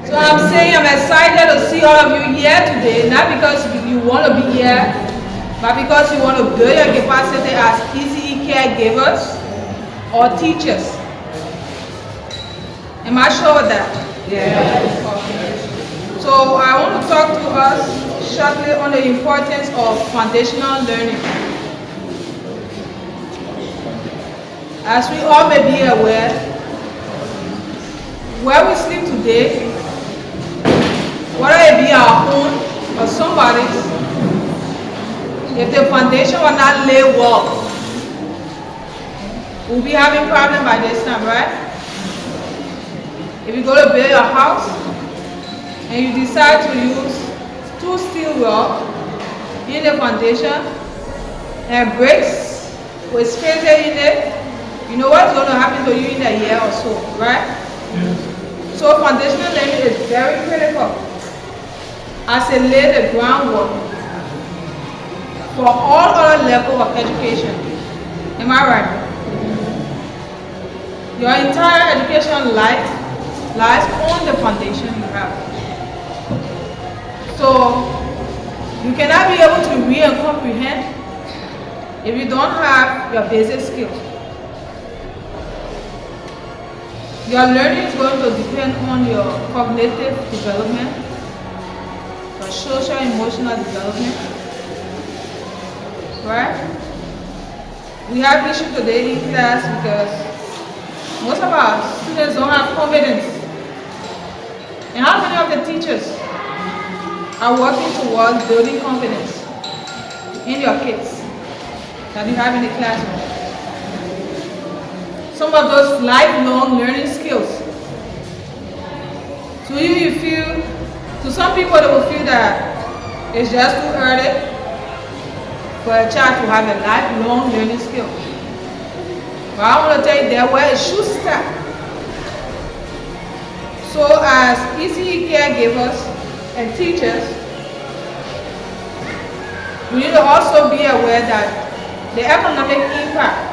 So I'm saying I'm excited to see all of you here today, not because you want to be here, but because you want to build your capacity as ECE caregivers or teachers. Am I sure of that? Yeah. Okay. So I want to talk to us shortly on the importance of foundational learning. As we all may be aware, where we sleep today, whether it be our own or somebody's, if the foundation will not lay well, we'll be having problems by this time, right? If you go to build your house and you decide to use 2 steel rods in the foundation and bricks with space in it, you know what's going to happen to you in a year or so, right? Yes. So foundational learning is very critical as it lays the groundwork for all other levels of education. Am I right? Your entire education life lies on the foundation you have. So you cannot be able to read and comprehend if you don't have your basic skills. Your learning is going to depend on your cognitive development, your social emotional development, right? We have issue today in class because most of our students don't have confidence. And how many of the teachers are working towards building confidence in your kids that you have in the classroom? Some of those lifelong learning skills. To you feel, to some people they will feel that it's just too early for a child to have a lifelong learning skill. But I want to tell you that where it should start. So as ECE caregivers and teachers, we need to also be aware that the economic impact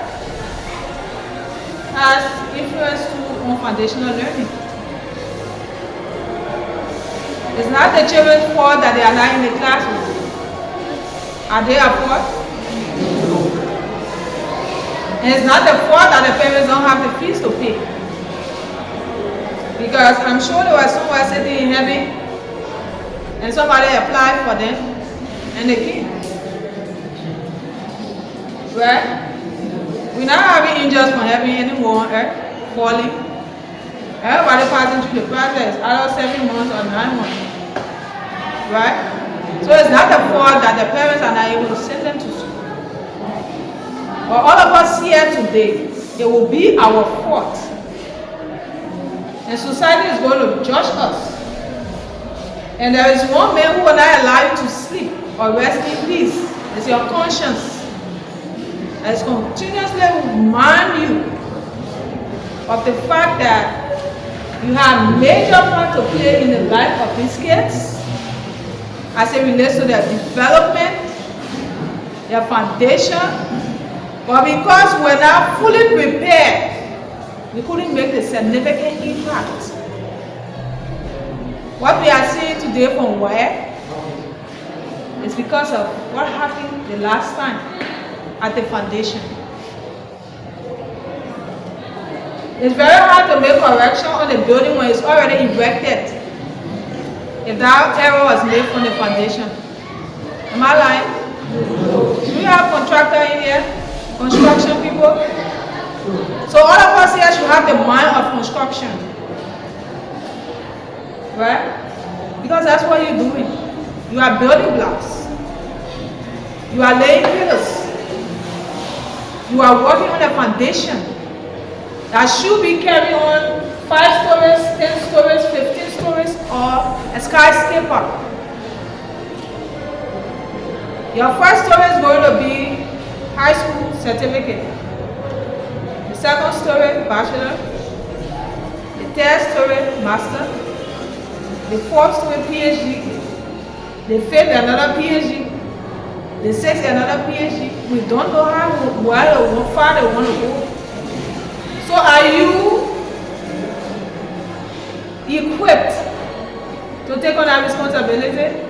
has influence on foundational learning. It's not the children's fault that they are not in the classroom. Are they at fault? And it's not the fault that the parents don't have the fees to pay. Because I'm sure there was somewhere sitting in heaven and somebody applied for them and they came. Right? We're not having angels from heaven anymore on earth falling. Everybody passing through the process, either 7 months or 9 months. Right? So it's not the fault that the parents are not able to send them to school. But all of us here today, it will be our fault. And society is going to judge us. And there is one man who will not allow you to sleep or rest in peace. It's your conscience. As continuously remind you of the fact that you have major part to play in the life of these kids as it relates to their development, their foundation. But because we're not fully prepared, we couldn't make a significant impact. What we are seeing today from where is because of what happened the last time at the foundation. It's very hard to make correction on the building when it's already erected if that error was made from the foundation. Am I lying? Do we have contractor in here? Construction people? So all of us here should have the mind of construction. Right? Because that's what you're doing. You are building blocks. You are laying pillars. You are working on a foundation that should be carried on 5 stories, 10 stories, 15 stories, or a skyscraper. Your first story is going to be high school certificate. The second story, bachelor. The third story, master. The fourth story, PhD. The fifth, another PhD. The sixth, another PhD. We don't know how far they want to go. So are you equipped to take on that responsibility?